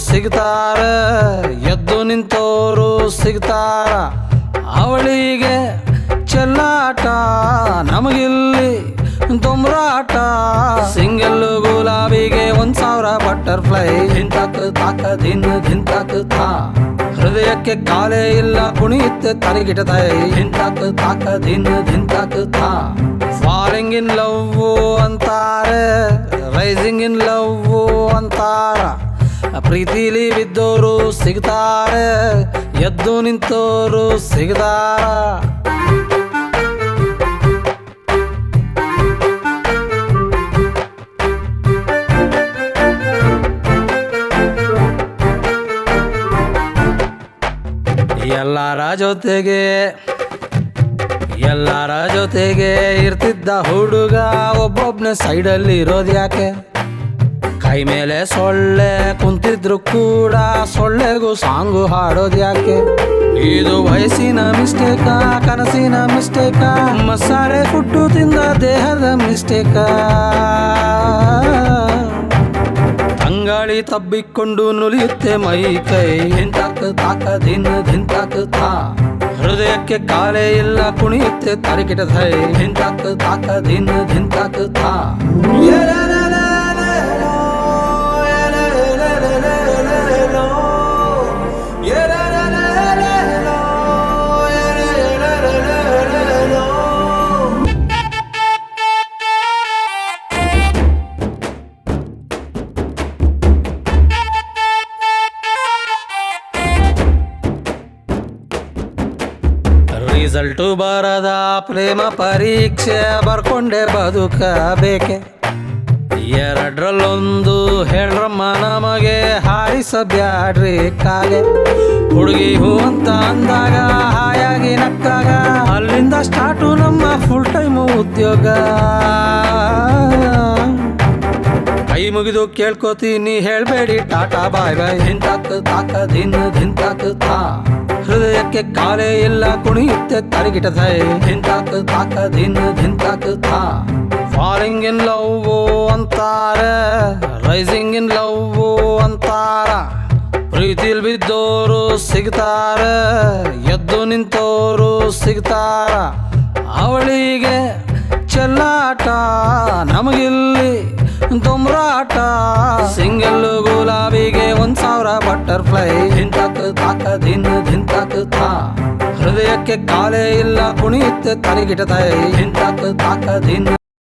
ಸಿಗ್ತಾರ, ಎದ್ದು ನಿಂತೋರು ಸಿಗ್ತಾರ. ಅವಳಿಗೆ ಚೆಲ್ಲಾಟ, ನಮಗಿಲ್ಲಿ ದೊಂಬ್ರಾಟ. Single ಗುಲಾಬಿಗೆ 1,000 butterfly. ಧಿಂತಾಕ್ ತಾಕ ದಿನ ಧಿಂತಾಕ್ ಥಾ, ಹೃದಯಕ್ಕೆ ಕಾಲೇ ಇಲ್ಲ ಕುಣಿಯುತ್ತೆ ತಲೆಗಿಟತೈ. ಧಿಂತಾಕ್ ತಾಕ ದಿನ ಧಿಂತಾಕ್ ಥಾ. ಫಾಲಿಂಗ್ ಇನ್ ಲವ್ ಅಂತಾರೆ, ರೈಸಿಂಗ್ ಇನ್ ಲವ್ ಅಂತಾರ. ಪ್ರೀತಿಲಿ ಬಿದ್ದೋರು ಸಿಗ್ತಾರೆ, ಎದ್ದು ನಿಂತೋರು ಸಿಗ್ತಾರ. ಎಲ್ಲರ ಜೊತೆಗೆ ಇರ್ತಿದ್ದ ಹುಡುಗ ಒಬ್ಬೊಬ್ನೇ ಸೈಡಲ್ಲಿ ಇರೋದು ಯಾಕೆ? ಕೈ ಮೇಲೆ ಸೊಳ್ಳೆ ಕುಂತಿದ್ರು ಕೂಡ ಸೊಳ್ಳೆಗೂ ಸಾಂಗು ಹಾಡೋದು ಯಾಕೆ? ಇದು ವಯಸ್ಸಿನ ಮಿಸ್ಟೇಕ, ಕನಸಿನ ಮಿಸ್ಟೇಕ, ಮಸಾಲೆ ಫುಡ್ಡು ತಿಂದ ದೇಹದ ಮಿಸ್ಟೇಕ? ಅಂಗಾಳಿ ತಬ್ಬಿಕೊಂಡು ನುಲಿಯುತ್ತೆ ಮೈ ಕೈ. ಧಿಂತಾಕ್ ತಾಕ ದಿನ ಧಿಂತಾಕ್ ಥಾ, ಹೃದಯಕ್ಕೆ ಕಾಲೇ ಇಲ್ಲ ಕುಣಿಯುತ್ತೆ ತಲೆಗಿಟತೈ. ಧಿಂತಾಕ್ ತಾಕ ದಿನ ಧಿಂತಾಕ್ ಥಾ. ರಿಸಲ್ಟು ಬರದ ಪ್ರೇಮ ಪರೀಕ್ಷೆ ಬರ್ಕೊಂಡೆ ಬದುಕಬೇಕೆ? ಎರಡರಲ್ಲೊಂದು ಹೇಳ್ರಮ್ಮ ನಮಗೆ, ಹಾರಿಸ ಬ್ಯಾಡ್ರಿ ಕಾಗೆ. ಹುಡುಗಿ ಹೂ ಅಂತ ಅಂದಾಗ ಹಾಯಾಗಿ ನಕ್ಕಾಗ, ಅಲ್ಲಿಂದ ಸ್ಟಾರ್ಟು ನಮ್ಮ ಫುಲ್ ಟೈಮು ಉದ್ಯೋಗ. ಕೈ ಮುಗಿದು ಕೇಳ್ಕೋತೀನಿ ಹೇಳ್ಬೇಡಿ ಟಾಟಾ ಬಾಯ್ ಬಾಯ್. ಧಿಂತಾಕ್ ತಾಕ ದಿನ ಧಿಂತಾಕ್ ಥಾ, ಹೃದಯಕ್ಕೆ ಕಾಲೇ ಇಲ್ಲ ಕುಣಿಯುತ್ತೆ ತಲೆಗಿಟತೈ. ಧಿಂತಾಕ್ ತಾಕ ದಿನ ಧಿಂತಾಕ್ ಥಾ. ಫಾಲಿಂಗ್ ಇನ್ ಲವ್ ಅಂತಾರೆ, ರೈಸಿಂಗ್ ಇನ್ ಲವ್ ಅಂತಾರ. ಪ್ರೀತಿಲ್ ಬಿದ್ದೋರು ಸಿಗ್ತಾರ, ಎದ್ದು ನಿಂತೋರು ಸಿಗ್ತಾರ. ಅವಳಿಗೆ ಚೆಲ್ಲಾಟ, ನಮಗಿಲ್ಲಿ ದೊಂಬ್ರಾಟ. Single ಗುಲಾಬಿಗೆ 1,000 butterfly. ಧಿಂತಾಕ್ ತಾಕ ದಿನ ಧಿಂತಾಕ್ ಥಾ, ಹೃದಯಕ್ಕೆ ಕಾಲೇ ಇಲ್ಲ ಕುಣಿಯುತ್ತೆ ತಲೆಗಿಟತೈ. ಧಿಂತಾಕ್ ತಾಕ ದಿನ